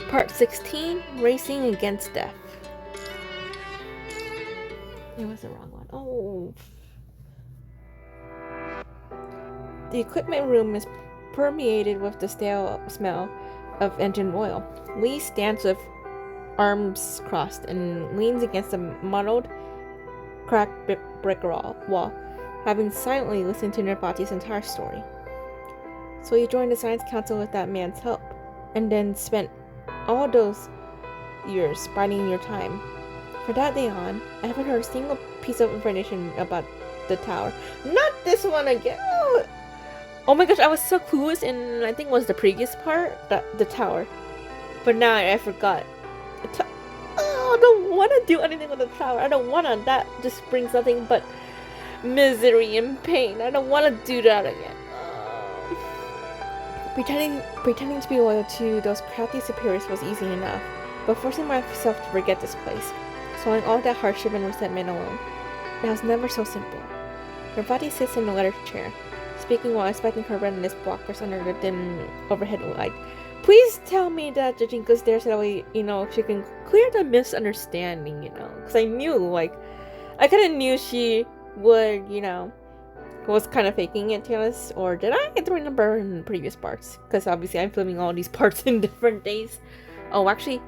Part 16, Racing Against Death. It was the wrong one. Oh. The equipment room is permeated with the stale smell of engine oil. Lee stands with arms crossed and leans against a muddled, cracked brick wall, having silently listened to Nirvati's entire story. So you joined the Science Council with that man's help, and then spent all those years biding your time. From that day on, I haven't heard a single piece of information about the tower. Not this one again! Oh my gosh, I was so clueless in, I think it was the previous part, the tower. But now I forgot. I don't want to do anything with the tower. I don't want to. That just brings nothing but misery and pain. I don't want to do that again. Pretending to be loyal to those crafty superiors was easy enough, but forcing myself to forget this place, swallowing all that hardship and resentment alone, it was never so simple. Nirvati sits in the leather chair, speaking while inspecting her readiness blockers under the dim overhead light. Please tell me that Jajinko's there so that way, she can clear the misunderstanding, because I knew, I kind of knew she would, was kind of faking it to us, or did I get the right number in the previous parts? Because obviously I'm filming all these parts in different days. Oh, actually,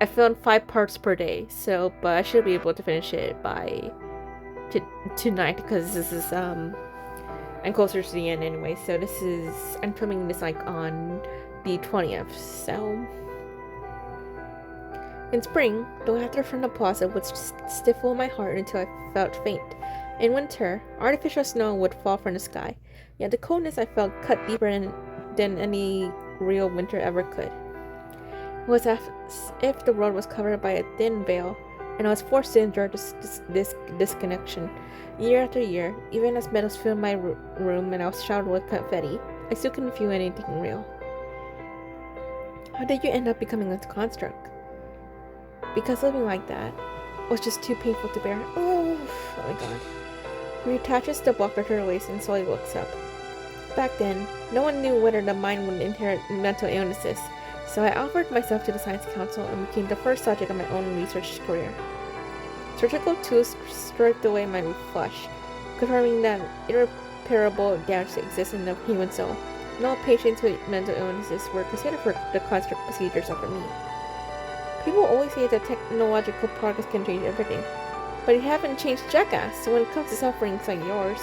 I filmed 5 parts per day, but I should be able to finish it by tonight, because this is, I'm closer to the end anyway, so I'm filming this, on the 20th, so... In spring, the laughter from the plaza would stifle my heart until I felt faint. In winter, artificial snow would fall from the sky, yet the coldness I felt cut deeper than any real winter ever could. It was as if the world was covered by a thin veil, and I was forced to endure this disconnection. Year after year, even as meadows filled my room and I was showered with confetti, I still couldn't feel anything real. How did you end up becoming a construct? Because living like that was just too painful to bear. Oh my god. He attaches the blocker to her waist and slowly looks up. Back then, no one knew whether the mind would inherit mental illnesses, so I offered myself to the Science Council and became the first subject of my own research career. Surgical tools stripped away my flesh, confirming that irreparable damage exists in the human soul. No patients with mental illnesses were considered for the construct procedures offered me. People always say that technological progress can change everything, but it haven't changed jackass when it comes to sufferings like yours.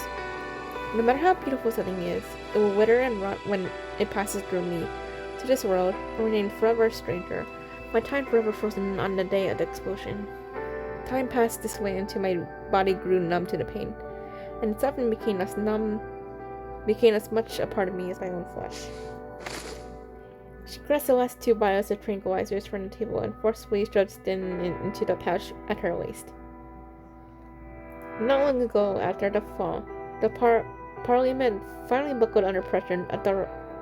No matter how beautiful something is, it will wither and rot when it passes through me. To this world, I remain forever a stranger, my time forever frozen on the day of the explosion. Time passed this way until my body grew numb to the pain, and it often became as much a part of me as my own flesh. She grabbed the last 2 vials of tranquilizers from the table and forcefully shoved them into the pouch at her waist. Not long ago, after the fall, the Parliament finally buckled under pressure and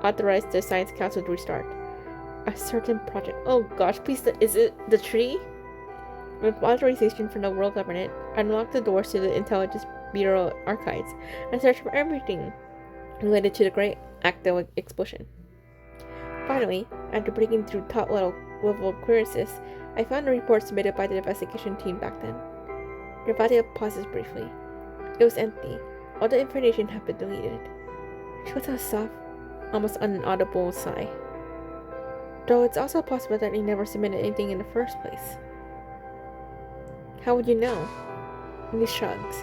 authorized the Science Council to restart a certain project. Oh gosh, please, is it the tree? With authorization from the world government, I unlocked the doors to the Intelligence Bureau archives and searched for everything related to the Great Acto explosion. Finally, after breaking through top-level clearances, I found a report submitted by the investigation team back then. Nirvati pauses briefly. It was empty. All the information had been deleted. She let out a soft, almost inaudible sigh. Though it's also possible that he never submitted anything in the first place. How would you know? And he shrugs.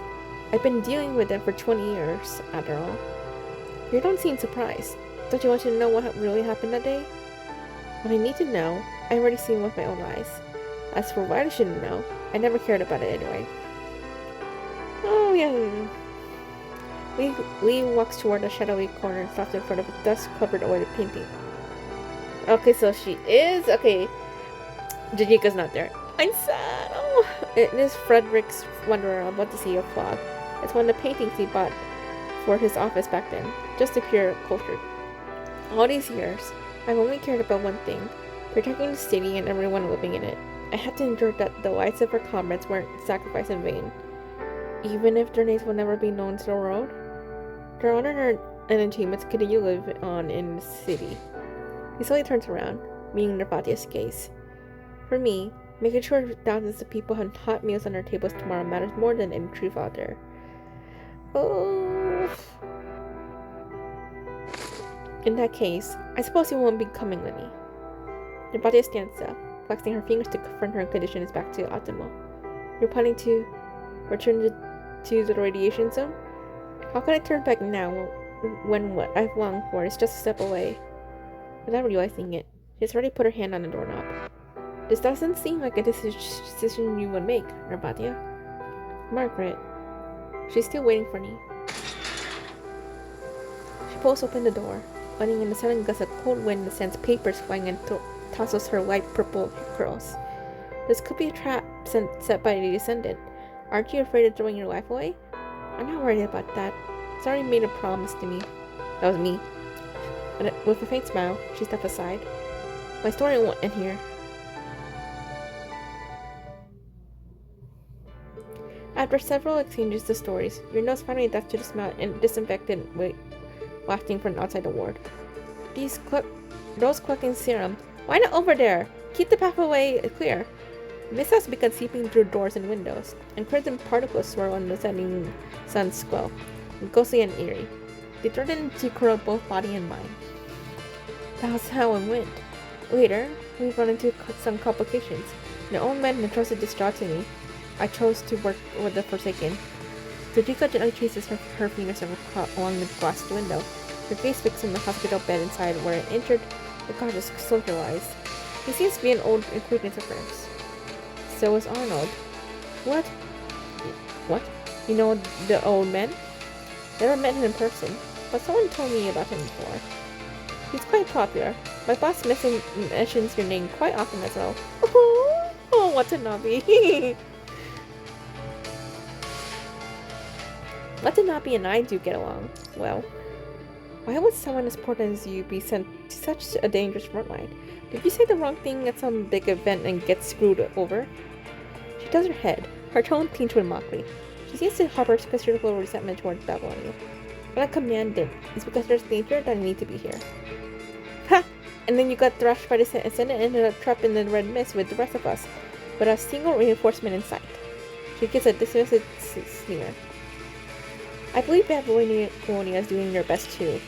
I've been dealing with them for 20 years, after all. You don't seem surprised. Don't you want to know what really happened that day? What I need to know, I've already seen with my own eyes. As for what I shouldn't know, I never cared about it anyway. Oh, yeah. Lee walks toward a shadowy corner and stops in front of a dust-covered oil painting. Okay, so she is... Okay. Jajika's not there. I'm sad. Oh. It is Frederick's Wanderer about to see a fog. It's one of the paintings he bought for his office back then, just to pure culture. All these years, I've only cared about one thing, protecting the city and everyone living in it. I had to endure that the lives of our comrades weren't sacrificed in vain, even if their names will never be known to the world. Their honor and achievements continue to live on in the city. He slowly turns around. meeting Narvatia's gaze. For me, making sure thousands of people have hot meals on their tables tomorrow matters more than any truth out there. Oh. In that case, I suppose you won't be coming with me. Narvatia stands up, flexing her fingers to confirm her condition is back to optimal. You're planning to return to the radiation zone? How can I turn back now when what I've longed for is just a step away? Without realizing it, she's already put her hand on the doorknob. This doesn't seem like a decision you would make, Narvatia. Margaret. She's still waiting for me. She pulls open the door, letting in a sudden gust of cold wind that sends papers flying and tosses her light purple curls. This could be a trap set by the descendant. Aren't you afraid of throwing your life away? I'm not worried about that. It's already made a promise to me. That was me. And with a faint smile, she stepped aside. My story won't end here. After several exchanges of stories, your nose finally adapts to the smell and disinfectant wafting from outside the ward. Those clucking serum. Why not over there? Keep the pathway clear. Mist has begun seeping through doors and windows, and crimson particles swirl on the setting sun's glow, ghostly and eerie. They threaten to corrode both body and mind. That was how it went. Later, we run into some complications. The old man entrusted this job to me. I chose to work with the Forsaken. Tajika gently traces her fingers along the glass window, her face fixed on the hospital bed inside where it entered the cautious soldier lies. He seems to be an old acquaintance of hers. So is Arnold. What? What? You know the old man? Never met him in person, but someone told me about him before. He's quite popular. My boss mentions your name quite often as well. Oh, Watanabe. Watanabe and I do get along well. Why would someone as important as you be sent to such a dangerous frontline? Did you say the wrong thing at some big event and get screwed over? She does her head, her tone tinged with mockery. She seems to harbor considerable resentment toward Babylonia. When I'm commandant, it's because there's danger that I need to be here. Ha! And then you got thrashed by the Senate and ended up trapped in the red mist with the rest of us, without a single reinforcement in sight. She gives a dismissive sneer. I believe Babylonia is doing their best too.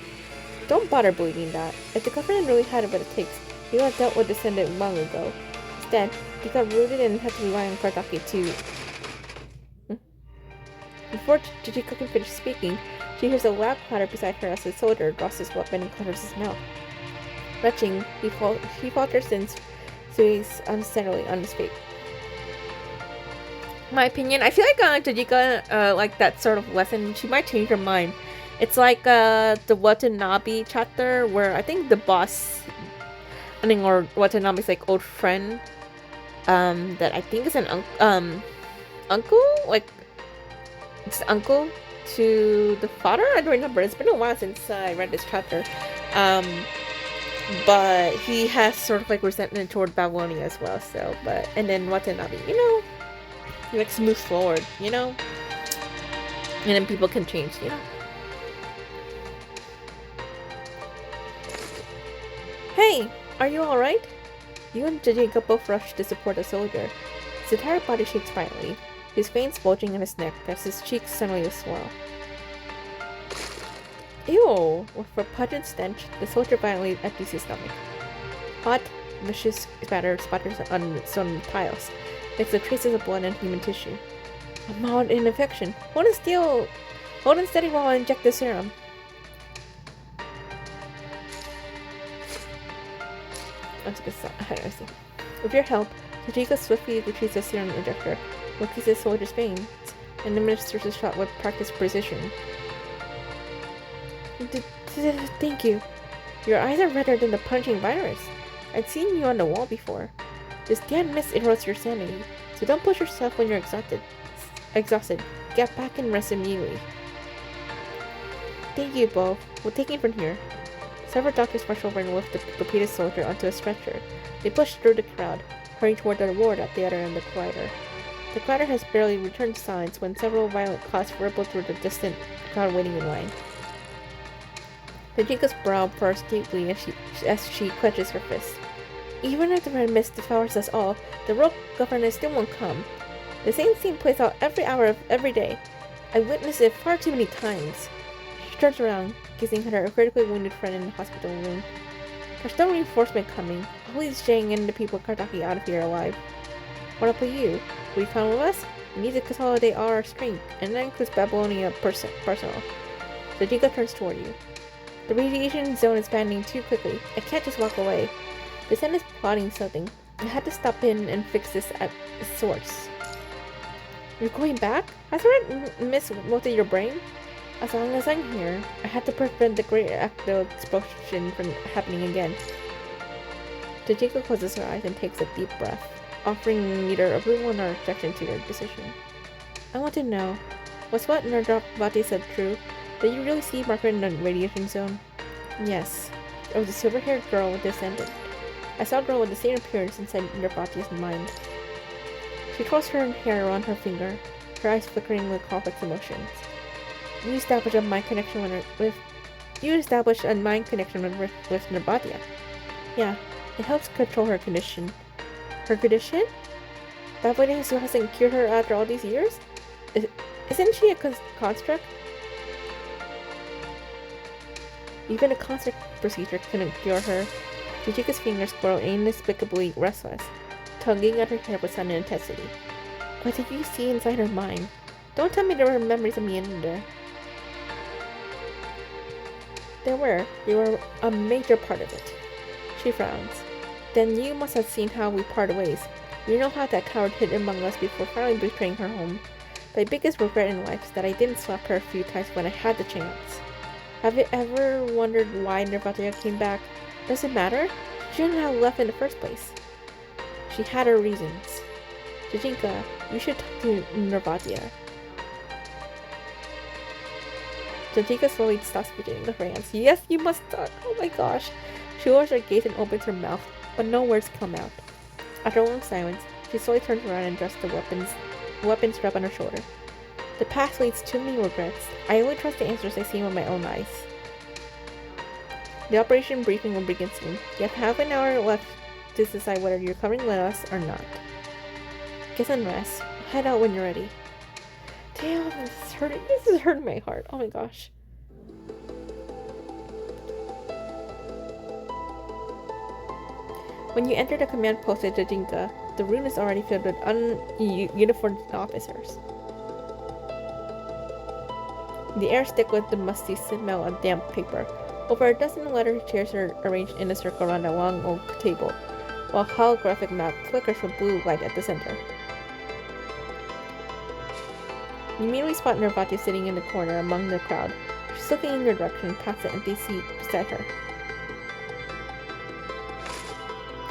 Don't bother believing that. If the government really had what it takes, they would have dealt with Descendant long ago. Instead, they got rooted and had to rely on Kartaki to... Before Jijika can finish speaking, she hears a loud clatter beside her as the soldier draws his weapon and covers his mouth. Retching, he falters and sways unsteadily on his feet. My opinion, I feel like Jijika, like that sort of lesson, she might change her mind. It's like the Watanabe chapter where I think the boss, or Watanabe's like old friend, that I think is an uncle, like it's uncle to the father. I don't remember. It's been a while since I read this chapter. But he has sort of like resentment toward Babylonia as well. So, and then Watanabe, he like moves forward, and then people can change, Hey, are you alright? You and Jijika both rush to support the soldier. His entire body shakes violently, his veins bulging on his neck as his cheeks suddenly swell. Ew! With a pungent stench, the soldier violently empties his stomach. Hot, vicious spatter splatters on stone tiles, makes the traces of blood and human tissue. A mild infection. Hold on steady while I inject the serum. With your help, Tajika swiftly retrieves the serum injector, looks the soldier's veins, and administers the shot with practiced precision. Thank you. Your eyes are redder than the punching virus. I'd seen you on the wall before. This damn mist erodes your sanity, so don't push yourself when you're exhausted. Get back and rest immediately. Thank you both. We'll take it from here. Several doctors rush over and lift the repeated soldier onto a stretcher. They push through the crowd, hurrying toward the ward at the other end of the collider. The collider has barely returned signs when several violent coughs ripple through the distant crowd waiting in line. Tajika's brow furrows deeply as she clenches her fist. Even if the red mist devours us all, the rogue governor still won't come. The same scene plays out every hour of every day. I witnessed it far too many times. She turns around, gazing at her critically wounded friend in the hospital room. There's no reinforcement coming. Always jaying in the people of Kardaki out of here alive. What up with you? Will you come with us? We need to consolidate all our strength, and that includes Babylonia personnel. Zajika turns toward you. The radiation zone is expanding too quickly. I can't just walk away. The Sen is plotting something. I had to stop in and fix this at its source. You're going back? Has the mist melted your brain? As long as I'm here, I had to prevent the great active explosion from happening again. Tajika closes her eyes and takes a deep breath, offering neither approval nor rejection to your decision. I want to know, was what Nerdravati said true? Did you really see Margaret in the radiation zone? Yes. It was a silver-haired girl with descendant. I saw a girl with the same appearance inside Nerdravati's mind. She twirls her hair around her finger, her eyes flickering with complex emotions. You established a mind connection with Nirvatia. Yeah, it helps control her condition. Her condition? Babylonia still hasn't cured her after all these years? Isn't she a construct? Even a construct procedure couldn't cure her. Jujika's fingers grow inexplicably restless, tugging at her hair with sudden intensity. What did you see inside her mind? Don't tell me there were memories of me in there. There were. You were a major part of it. She frowns. Then you must have seen how we parted ways. You know how that coward hid among us before finally betraying her home. My biggest regret in life is that I didn't slap her a few times when I had the chance. Have you ever wondered why Nirvatia came back? Does it matter? She shouldn't have left in the first place. She had her reasons. Jujinka, you should talk to Nirvatia. Jujinka slowly stops fidgeting with her hands. Yes, you must talk. Oh my gosh. She lowers her gaze and opens her mouth, but no words come out. After a long silence, she slowly turns around and adjusts the weapon strap on her shoulder. The past leads too many regrets. I only trust the answers I see with my own eyes. The operation briefing will begin soon. You have half an hour left to decide whether you're coming with us or not. Get some rest. Head out when you're ready. Damn, this is hurting. This is hurting my heart. Oh my gosh. When you enter the command post at Jajinka, the room is already filled with uniformed officers. The air is thick with the musty smell of damp paper. Over a dozen leather chairs are arranged in a circle around a long oak table, while a holographic map flickers with blue light at the center. You immediately spot Nirvati sitting in the corner among the crowd. She's looking in your direction past the empty seat beside her.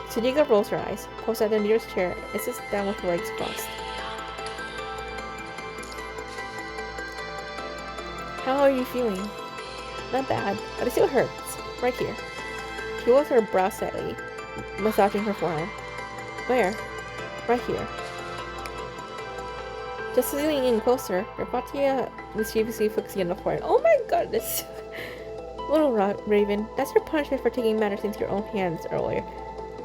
Tsujiga rolls her eyes, pulls at the nearest chair, and sits down with her legs crossed. How are you feeling? Not bad, but it still hurts. Right here. She rolls her brow slightly, massaging her forehead. Where? Right here. Just zooming in closer, Nirvatia mischievously focusing on the forehead. Oh my goodness! Little Raven, that's your punishment for taking matters into your own hands earlier.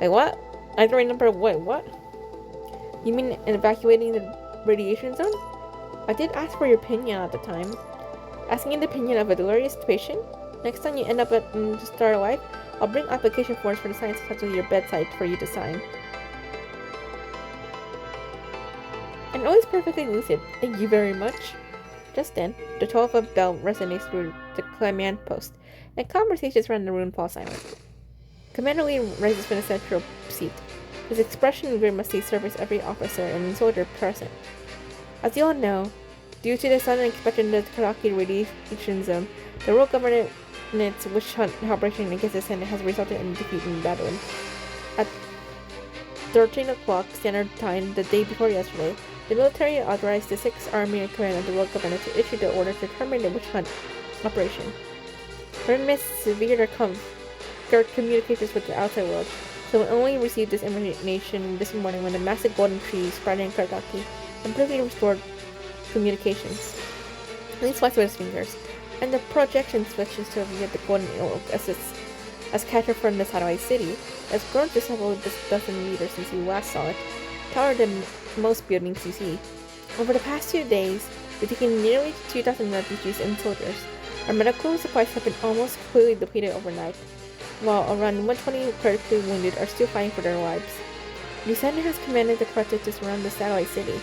Wait, what? I don't remember. Wait, what? You mean evacuating the radiation zone? I did ask for your opinion at the time. Asking the opinion of a delirious patient? Next time you end up at Star Life, I'll bring application forms for the science class to your bedside for you to sign. I'm always perfectly lucid. Thank you very much. Just then, the toll of a bell resonates through the command post, and conversations around the room fall silent. Commander Lee rises from the central seat. His expression and grin must surface every officer and soldier present. As you all know, due to the sudden expansion of the Karaki radiation zone, the world government's witch hunt operation against the Senate has resulted in defeat in Babylon. At 13 o'clock standard time the day before yesterday, the military authorized the 6th Army in command of the world government to issue the order to terminate the witch hunt operation. Hermes severed their communications with the outside world, so we only received this information this morning when the massive golden tree spreading in Karaki completely restored communications. He swipes with his fingers, and the projection switches to get the golden oak assists. as catcher from the satellite city, has grown to several dozen meters since you last saw it, taller than most buildings you see. Over the past 2 days, we've taken nearly 2,000 refugees and soldiers. Our medical supplies have been almost completely depleted overnight, while around 120 critically wounded are still fighting for their lives. The Senate has commanded the quartet to surround the satellite city.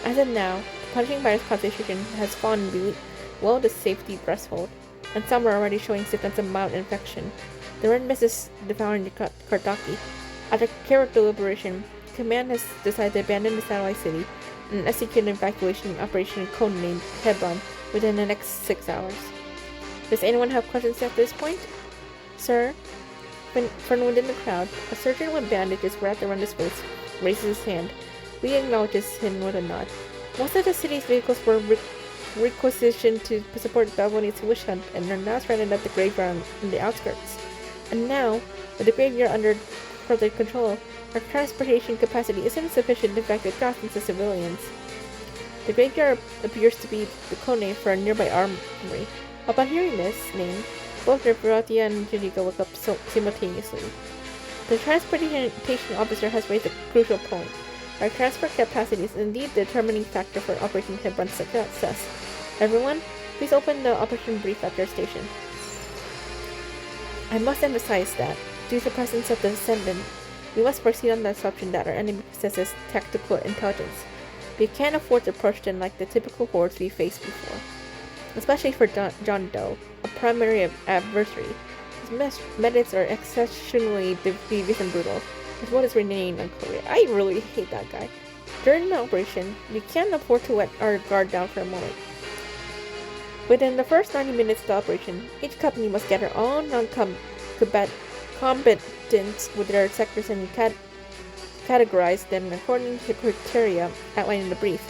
As of now, the punishing virus concentration has fallen below the safety threshold, and some are already showing symptoms of mild infection. The red mist is devouring the Kardaki. After careful deliberation, Command has decided to abandon the satellite city and execute an evacuation operation codenamed Hebron within the next 6 hours. Does anyone have questions at this point? Sir? From within the crowd, a surgeon with bandages wrapped around his face raises his hand. Lee acknowledges him with a nod. Most of the city's vehicles were requisitioned to support Babylonia's witch hunt and are now stranded at the graveyard in the outskirts. And now, with the graveyard under further control, our transportation capacity isn't sufficient to evacuate thousands of civilians. The graveyard appears to be the codename for a nearby armory. Upon hearing this name, both Viratia and Jadiga woke up simultaneously. The transportation officer has raised a crucial point. Our transport capacity is indeed the determining factor for Operation Hebron's success. Everyone, please open the operation brief at your station. I must emphasize that, due to the presence of the Ascendant, we must proceed on the assumption that our enemy possesses tactical intelligence. We can't afford to approach them like the typical hordes we faced before. Especially for John Doe, a primary adversary. His methods are exceptionally devious and brutal, as well as reneging on Korea. I really hate that guy. During the operation, we can't afford to let our guard down for a moment. Within the first 90 minutes of the operation, each company must gather all non-combatants with their sectors and categorize them according to the criteria outlined in the brief,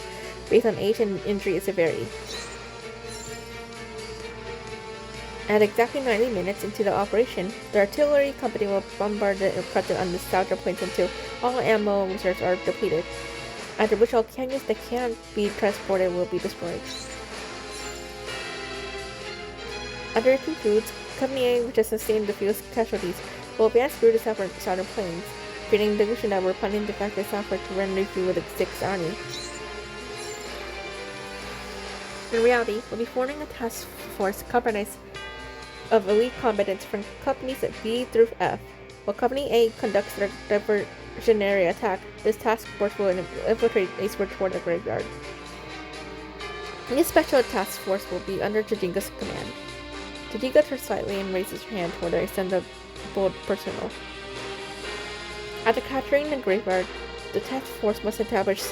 based on age and injury severity. At exactly 90 minutes into the operation, the artillery company will bombard the quartet on the southern plains until all ammo reserves are depleted, after which all canyons that can't be transported will be destroyed. After it concludes, Company A, which has sustained the fewest casualties, will advance through the southern plains, creating the illusion that we're planning to evacuate southward to rendezvous with the 6th Army. In reality, we'll be forming a task force comprised of elite combatants from companies B through F. While Company A conducts their diversionary attack, this task force will infiltrate eastward toward the graveyard. This special task force will be under Jadinga's command. Jadinga turns slightly and raises her hand toward the extended personnel. After capturing the graveyard, the task force must establish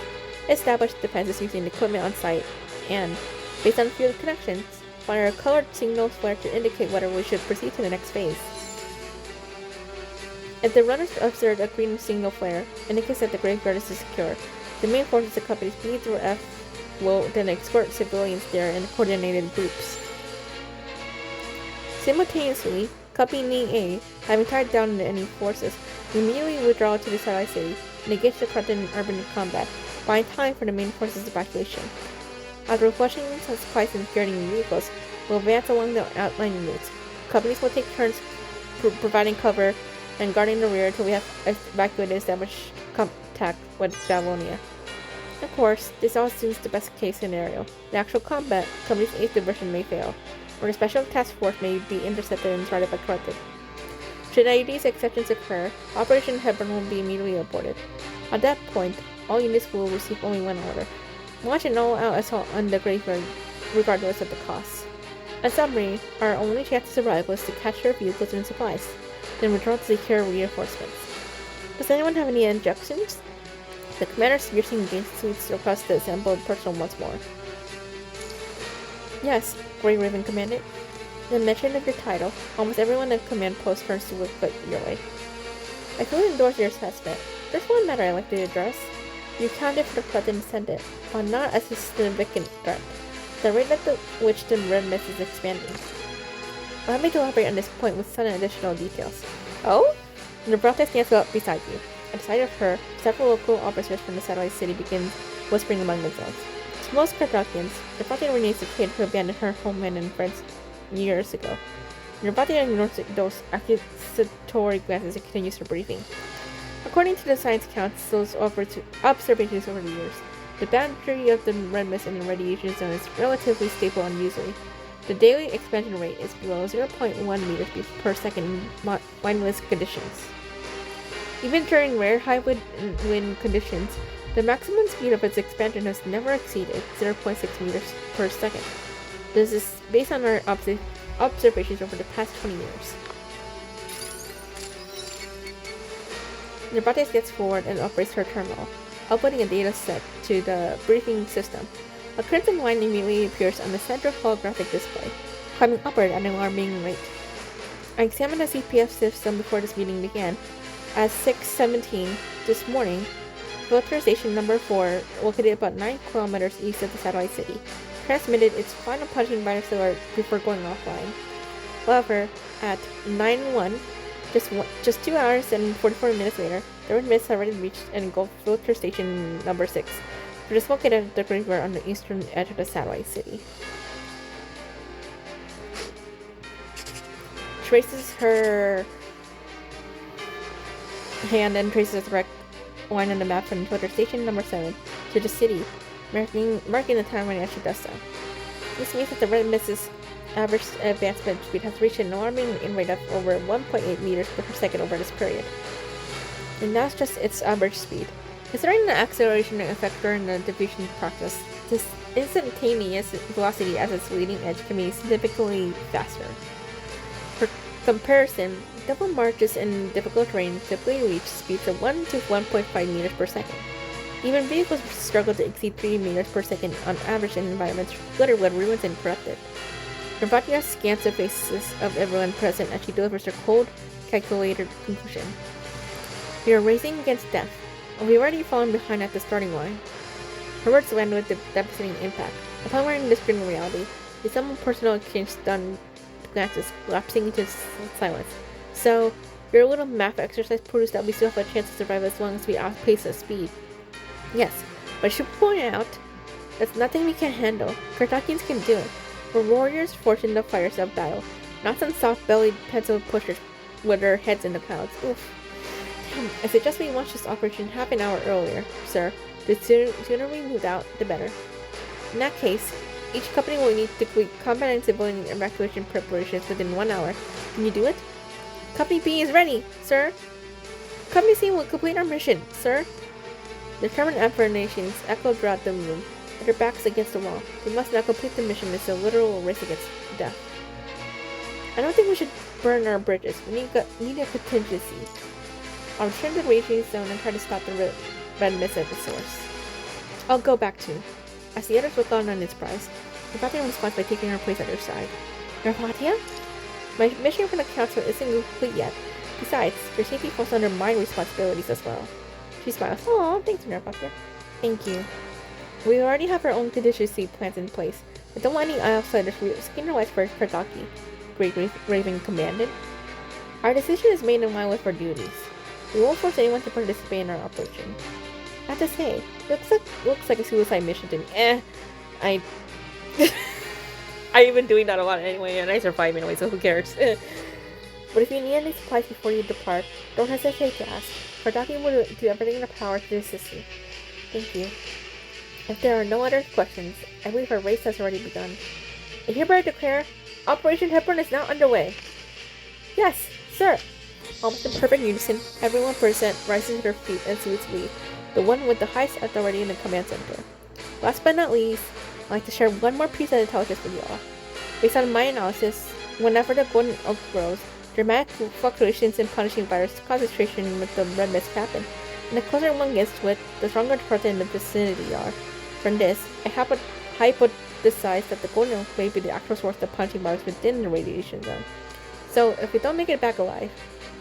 defenses using equipment on site and, based on field connections, fire a colored signal flare to indicate whether we should proceed to the next phase. If the runners observe a green signal flare, indicates that the graveyard is secure. The main forces of companies B through F will then escort civilians there in coordinated groups. Simultaneously, Company A, having tied down the enemy forces, will immediately withdraw to the satellite city and engage the quartet in urban combat, buying time for the main forces' evacuation. After flushing supplies and securing vehicles, will advance along the outlying routes. Companies will take turns providing cover and guarding the rear until we have evacuated and established contact with Babylonia. Of course, this all assumes the best case scenario. In actual combat, Company's 8th Division may fail, or the special task force may be intercepted and started by quartet. Should any of these exceptions occur, Operation Hebron will be immediately aborted. At that point, all units will receive only one order: launch an all-out assault on the graveyard, regardless of the cost. In summary, our only chance to survive was to capture vehicles and supplies, then withdraw to secure reinforcements. Does anyone have any objections? The commander seriously sweeps across the assembled personnel once more. Yes, Grey Raven Commandant. The mention of your title, almost everyone in command post turns to look your way. I fully endorse your assessment. There's one matter I'd like to address. You counted for the present descendant, but not as a significant threat. The rate at which the red mist is expanding. Allow me to elaborate on this point with some additional details. Oh? The brothel stands up beside you. At the sight of her, several local officers from the satellite city begin whispering among themselves. To most Carthaginians, the brothel remains the kid who abandoned her homeland and friends years ago. Your body ignores those accusatory glances and continues her briefing. According to the Science Council's observations over the years, the boundary of the red mist and the radiation zone is relatively stable unusually. The daily expansion rate is below 0.1 meters per second in windless conditions. Even during rare high wind conditions, the maximum speed of its expansion has never exceeded 0.6 meters per second. This is based on our observations over the past 20 years. Nervates gets forward and operates her terminal, uploading a data set to the briefing system. A crimson line immediately appears on the central holographic display, climbing upward at an alarming rate. I examined the CPF system before this meeting began. At 6:17 this morning, filter station number 4, located about 9 kilometers east of the satellite city, transmitted its final punching virus alert before going offline. However, at 9:01, just 2 hours and 44 minutes later, the red mist had already reached and engulfed filter station number 6, which is located at the graveyard on the eastern edge of the satellite city. She raises her hand and traces a direct line on the map from filter station number 7 to the city, marking the time when she does so. This means that the red mist's average advancement speed has reached an alarming rate of over 1.8 meters per second over this period. And that's just its average speed. Considering the acceleration effect during the diffusion process, this instantaneous velocity at its leading edge can be significantly faster. For comparison, double marches in difficult terrain typically reach speeds of 1 to 1.5 meters per second. Even vehicles struggle to exceed 3 meters per second on average in environments littered with ruins and corrupted. Nervatia scans the faces of everyone present as she delivers her cold, calculated conclusion. We are racing against death, and we've already fallen behind at the starting line. Her words land with a devastating impact. Upon learning this grim reality, the someone personal exchange stunned glances, lapsing into silence. So, your little math exercise proves that we still have a chance to survive as long as we outpace the speed. Yes, but I should point out, that's nothing we can't handle. Kardakians can do it. We're warriors forged in the fires of battle, not some soft-bellied pencil pushers with their heads in the clouds. Oof. Damn, I suggest we launch this operation half an hour earlier, sir. The sooner we move out, the better. In that case, each company will need to complete combat and civilian evacuation preparations within 1 hour. Can you do it? Company B is ready, sir. Company C will complete our mission, sir. Determined affirmations echo throughout the room, with their backs against the wall. We must now complete the mission. It's a literal race against death. I don't think we should burn our bridges. We need a contingency. I'll return to the raging zone and try to stop the red mist at the source. I'll go back too. As the others look on in surprise, Nervatia responds by taking her place at her side. Nervatia? My mission for the council isn't complete yet. Besides, your safety falls under my responsibilities as well. She smiles. Aw, thanks, Nervatia. Thank you. We already have our own contingency plans in place. I don't want any outsiders risking their lives for Kardaki, Great Raven Commandant. Our decision is made in line with our duties. We won't force anyone to participate in our operation. I have to say, looks like a suicide mission to me. I've been doing that a lot anyway, and I survive anyway, so who cares? But if you need any supplies before you depart, don't hesitate to ask. Kardaki will do everything in our power to assist you. Thank you. If there are no other questions, I believe our race has already begun. I hereby declare, Operation Hepburn is now underway. Yes, sir. Almost in perfect unison, everyone present rises to their feet and salutes Lee, the one with the highest authority in the command center. Last but not least, I'd like to share one more piece of intelligence with you all. Based on my analysis, whenever the golden oak grows, dramatic fluctuations in punishing virus concentration with the red mist happen, and the closer one gets to it, the stronger the parts in the vicinity are. From this, I hypothesize that the golden oak may be the actual source of the punching virus within the radiation zone. So, if we don't make it back alive,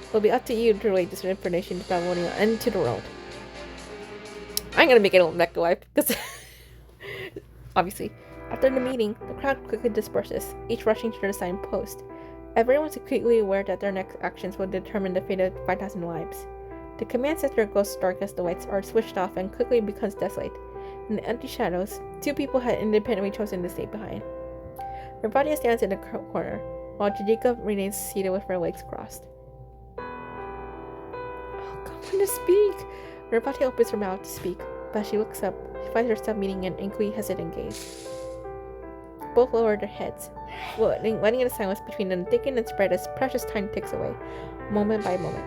it'll be up to you to relay this information to Babylonia and to the world. I'm gonna make it back alive, because obviously. After the meeting, the crowd quickly disperses, each rushing to the assigned post. Everyone's acutely aware that their next actions will determine the fate of 5,000 lives. The command center goes dark as the lights are switched off and quickly becomes desolate. In the empty shadows, 2 people had independently chosen to stay behind. Nervatia stands in the corner, while Jadika remains seated with her legs crossed. Oh, come on to speak! Narvati opens her mouth to speak, but as she looks up, she finds herself meeting an inquiry hesitant gaze. Both lowered their heads, letting in the silence between them thicken and spread as precious time ticks away, moment by moment.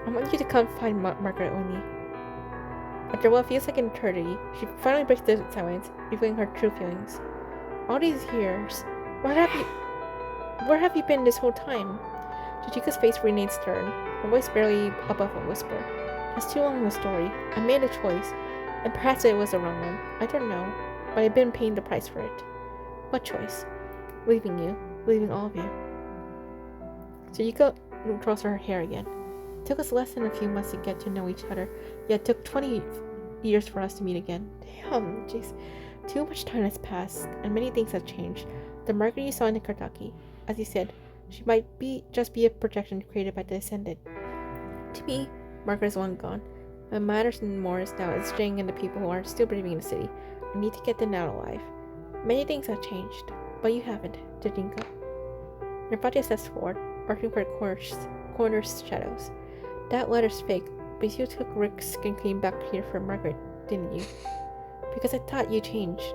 I want you to come find Margaret Winnie. After what feels like an eternity, she finally breaks the silence, revealing her true feelings. All these years, where have you been this whole time? Chichika's face remains stern, her voice barely above a whisper. That's too long of a story. I made a choice, and perhaps it was the wrong one. I don't know, but I've been paying the price for it. What choice? Leaving you, leaving all of you. Chichika twirls her hair again. It took us less than a few months to get to know each other, yet it took 20 years for us to meet again. Damn, jeez. Too much time has passed, and many things have changed. The Margaret you saw in the Kartaki, as you said, she might just be a projection created by the Ascended. To me, Margaret is long gone. What matters more is now is staying in the people who are still breathing in the city. I need to get them out alive. Many things have changed, but you haven't, Jadinka. Narvati steps forward, arching for corners shadows. That letter's fake, but you took risks and came back here for Margaret, didn't you? Because I thought you changed.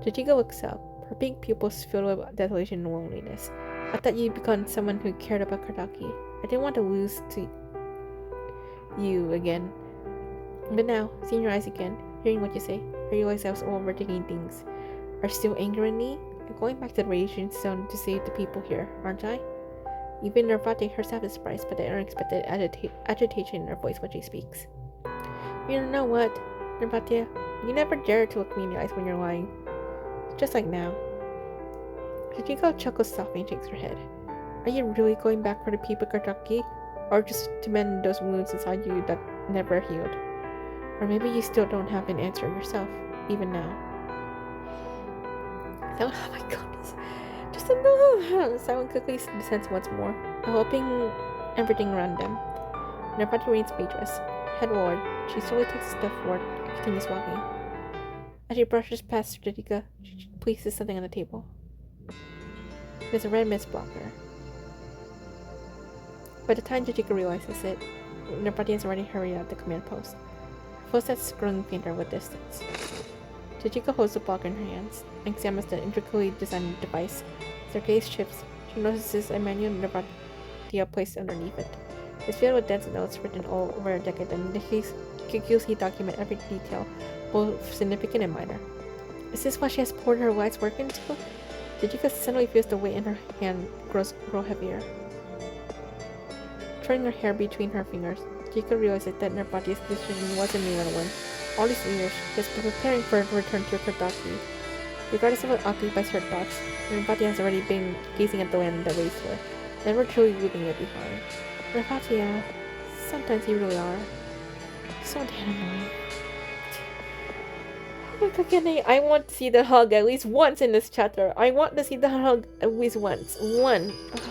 Jadinka looks up, her pink pupils filled with desolation and loneliness. I thought you'd become someone who cared about Kartaki. I didn't want to lose to you again. But now, seeing your eyes again, hearing what you say, I realize I was overthinking things. Are you still angering me? I'm going back to the radiation zone to save the people here, aren't I? Even Narvati herself is surprised by the unexpected agitation in her voice when she speaks. You know what, Narvati? You never dare to look me in the eyes when you're lying. Just like now. Chichiko chuckles softly and shakes her head. Are you really going back for the people of Kartaki? Or just to mend those wounds inside you that never healed? Or maybe you still don't have an answer yourself, even now. Oh my goodness. Just a Silent quickly descends once more, enveloping everything around them. Narvati remains speechless. Head lowered, she slowly takes a step forward and continues walking. As she brushes past Jadika, she places something on the table. There's a red mist blocker. By the time Jadika realizes it, Narvati has already hurried out the command post. Her footsteps growing fainter with distance. Jadika holds the blocker in her hands and examines the intricately designed device. As her gaze shifts, she notices a manual Narvati placed underneath it. It's filled with dense notes written all over a decade and meticulously document every detail, both significant and minor. Is this what she has poured her life's work into? Jadika suddenly feels the weight in her hand grow heavier. Turning her hair between her fingers, Jadika realizes that Narvati's decision wasn't made on a whim. All these years, she has been preparing for her return to Kartaki. Regardless of what occupies her thoughts, Narvati has already been gazing at the land that raised her, never truly leaving it behind. Narvati, sometimes you really are so damn annoying. Oh my god, I want to see the hug at least once in this chapter. I want to see the hug at least once. One. Ugh.